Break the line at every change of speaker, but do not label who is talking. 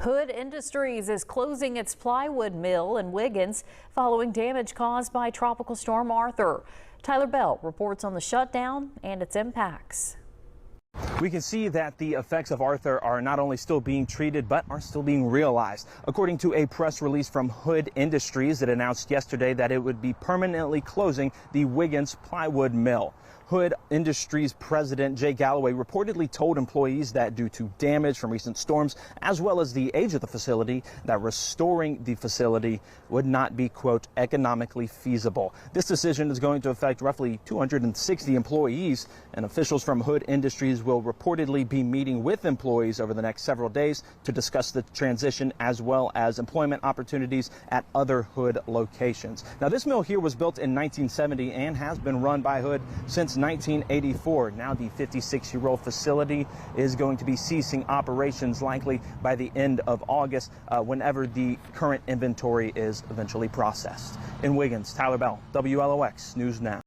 Hood Industries is closing its plywood mill in Wiggins following damage caused by Tropical Storm Arthur. Tyler Bell reports on the shutdown and its impacts.
We can see that the effects of Arthur are not only still being treated, but are still being realized. According to a press release from Hood Industries, it announced yesterday that it would be permanently closing the Wiggins plywood mill. Hood Industries president Jay Galloway reportedly told employees that due to damage from recent storms, as well as the age of the facility, that restoring the facility would not be, quote, economically feasible. This decision is going to affect roughly 260 employees, and officials from Hood Industries will reportedly be meeting with employees over the next several days to discuss the transition as well as employment opportunities at other Hood locations. Now, this mill here was built in 1970 and has been run by Hood since 1984. Now the 56-year-old facility is going to be ceasing operations likely by the end of August, whenever the current inventory is eventually processed. In Wiggins, Tyler Bell, WLOX News Now.